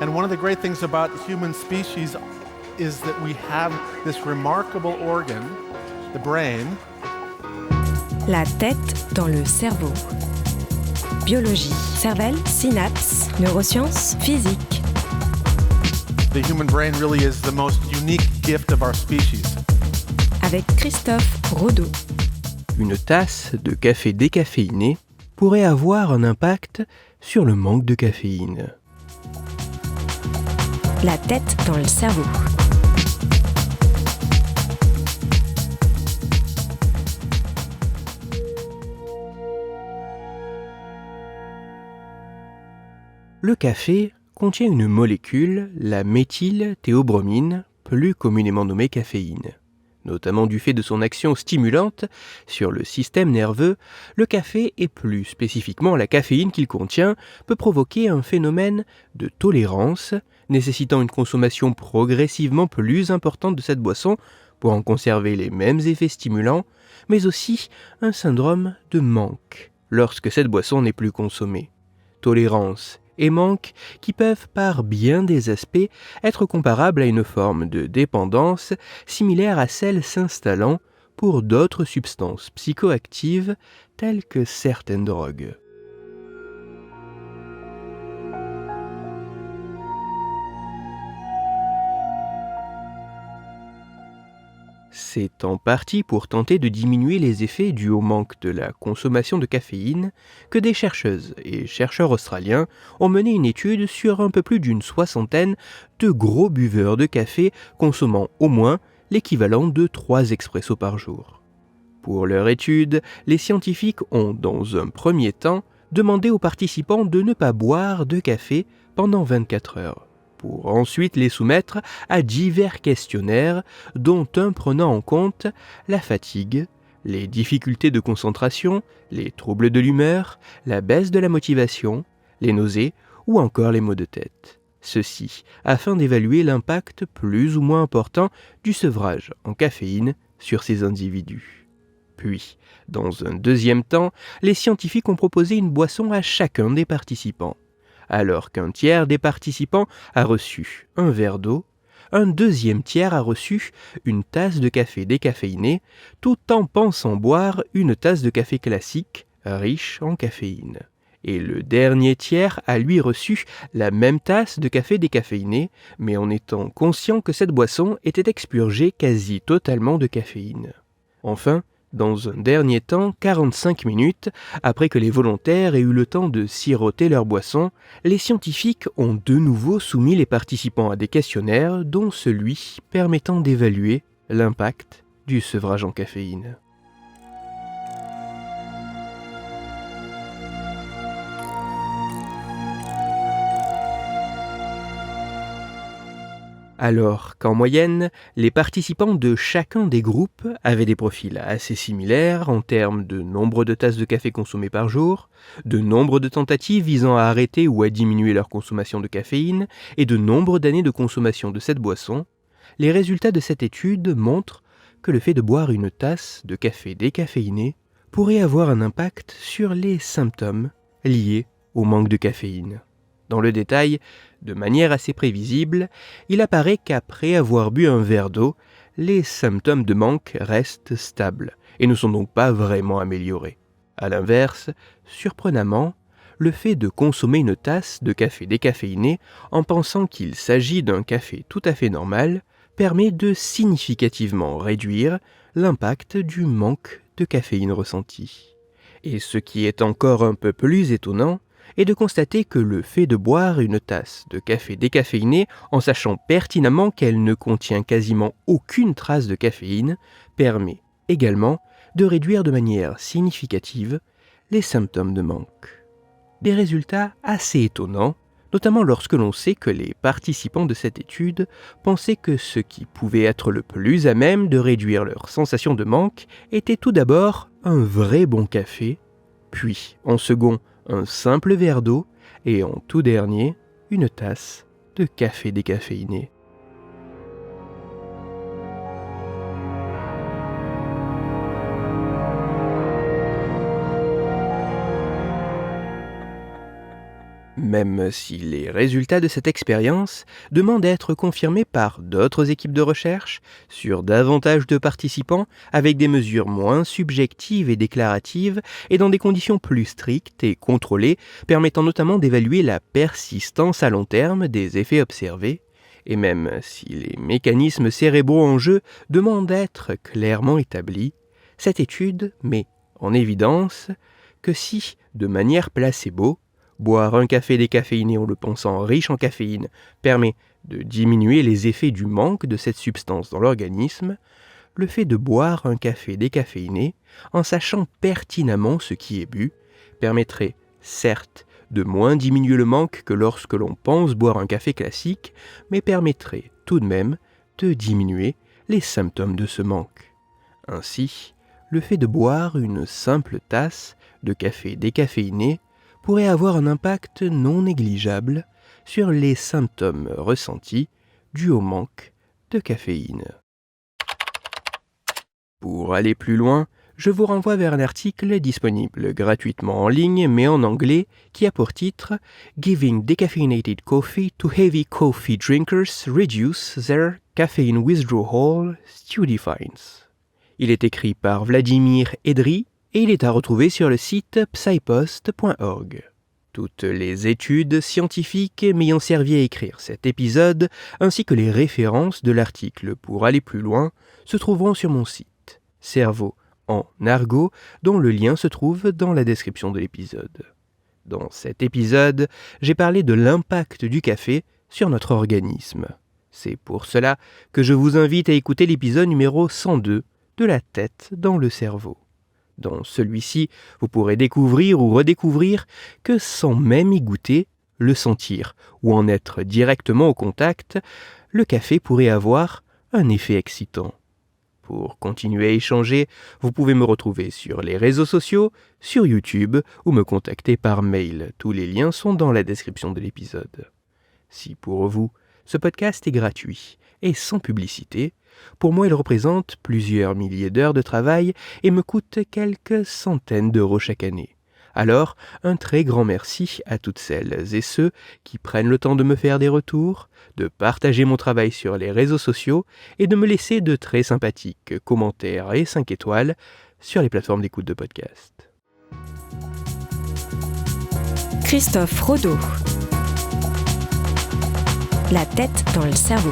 And one of the great things about human species is that we have this remarkable organ, the brain. La tête dans le cerveau. Biologie, cervelle, synapses, neurosciences, physique. The human brain really is the most unique gift of our species. Avec Christophe Rodeau. Une tasse de café décaféiné pourrait avoir un impact sur le manque de caféine. La tête dans le cerveau. Le café contient une molécule, la méthylthéobromine, plus communément nommée caféine. Notamment du fait de son action stimulante sur le système nerveux, le café et plus spécifiquement la caféine qu'il contient peut provoquer un phénomène de tolérance, nécessitant une consommation progressivement plus importante de cette boisson pour en conserver les mêmes effets stimulants, mais aussi un syndrome de manque lorsque cette boisson n'est plus consommée. Tolérance et manque qui peuvent par bien des aspects être comparables à une forme de dépendance similaire à celle s'installant pour d'autres substances psychoactives telles que certaines drogues. C'est en partie pour tenter de diminuer les effets dus au manque de la consommation de caféine que des chercheuses et chercheurs australiens ont mené une étude sur un peu plus d'une soixantaine de gros buveurs de café consommant au moins l'équivalent de 3 expressos par jour. Pour leur étude, les scientifiques ont, dans un premier temps, demandé aux participants de ne pas boire de café pendant 24 heures. Pour ensuite les soumettre à divers questionnaires, dont un prenant en compte la fatigue, les difficultés de concentration, les troubles de l'humeur, la baisse de la motivation, les nausées ou encore les maux de tête. Ceci afin d'évaluer l'impact plus ou moins important du sevrage en caféine sur ces individus. Puis, dans un deuxième temps, les scientifiques ont proposé une boisson à chacun des participants. Alors qu'un tiers des participants a reçu un verre d'eau, un deuxième tiers a reçu une tasse de café décaféiné, tout en pensant boire une tasse de café classique, riche en caféine. Et le dernier tiers a lui reçu la même tasse de café décaféiné, mais en étant conscient que cette boisson était expurgée quasi totalement de caféine. Enfin, dans un dernier temps, 45 minutes, après que les volontaires aient eu le temps de siroter leur boisson, les scientifiques ont de nouveau soumis les participants à des questionnaires, dont celui permettant d'évaluer l'impact du sevrage en caféine. Alors qu'en moyenne, les participants de chacun des groupes avaient des profils assez similaires en termes de nombre de tasses de café consommées par jour, de nombre de tentatives visant à arrêter ou à diminuer leur consommation de caféine et de nombre d'années de consommation de cette boisson, les résultats de cette étude montrent que le fait de boire une tasse de café décaféiné pourrait avoir un impact sur les symptômes liés au manque de caféine. Dans le détail, de manière assez prévisible, il apparaît qu'après avoir bu un verre d'eau, les symptômes de manque restent stables et ne sont donc pas vraiment améliorés. A l'inverse, surprenamment, le fait de consommer une tasse de café décaféiné en pensant qu'il s'agit d'un café tout à fait normal permet de significativement réduire l'impact du manque de caféine ressenti. Et ce qui est encore un peu plus étonnant, est de constater que le fait de boire une tasse de café décaféiné en sachant pertinemment qu'elle ne contient quasiment aucune trace de caféine permet également de réduire de manière significative les symptômes de manque. Des résultats assez étonnants, notamment lorsque l'on sait que les participants de cette étude pensaient que ce qui pouvait être le plus à même de réduire leur sensation de manque était tout d'abord un vrai bon café, puis en second un simple verre d'eau et en tout dernier, une tasse de café décaféiné. Même si les résultats de cette expérience demandent à être confirmés par d'autres équipes de recherche sur davantage de participants avec des mesures moins subjectives et déclaratives et dans des conditions plus strictes et contrôlées, permettant notamment d'évaluer la persistance à long terme des effets observés, et même si les mécanismes cérébraux en jeu demandent d'être clairement établis, cette étude met en évidence que si, de manière placebo, boire un café décaféiné en le pensant riche en caféine permet de diminuer les effets du manque de cette substance dans l'organisme, le fait de boire un café décaféiné, en sachant pertinemment ce qui est bu, permettrait, certes, de moins diminuer le manque que lorsque l'on pense boire un café classique, mais permettrait tout de même de diminuer les symptômes de ce manque. Ainsi, le fait de boire une simple tasse de café décaféiné pourrait avoir un impact non négligeable sur les symptômes ressentis dus au manque de caféine. Pour aller plus loin, je vous renvoie vers un article disponible gratuitement en ligne mais en anglais qui a pour titre « Giving decaffeinated coffee to heavy coffee drinkers reduce their caffeine withdrawal, study finds ». Il est écrit par Vladimir Edry et il est à retrouver sur le site psypost.org. Toutes les études scientifiques m'ayant servi à écrire cet épisode, ainsi que les références de l'article pour aller plus loin, se trouveront sur mon site, Cerveau en argot, dont le lien se trouve dans la description de l'épisode. Dans cet épisode, j'ai parlé de l'impact du café sur notre organisme. C'est pour cela que je vous invite à écouter l'épisode numéro 102 de la tête dans le cerveau. Dans celui-ci, vous pourrez découvrir ou redécouvrir que sans même y goûter, le sentir ou en être directement au contact, le café pourrait avoir un effet excitant. Pour continuer à échanger, vous pouvez me retrouver sur les réseaux sociaux, sur YouTube ou me contacter par mail. Tous les liens sont dans la description de l'épisode. Si pour vous, ce podcast est gratuit et sans publicité, pour moi il représente plusieurs milliers d'heures de travail et me coûte quelques centaines d'euros chaque année. Alors, un très grand merci à toutes celles et ceux qui prennent le temps de me faire des retours, de partager mon travail sur les réseaux sociaux et de me laisser de très sympathiques commentaires et 5 étoiles sur les plateformes d'écoute de podcast. Christophe Rodeau. La tête dans le cerveau.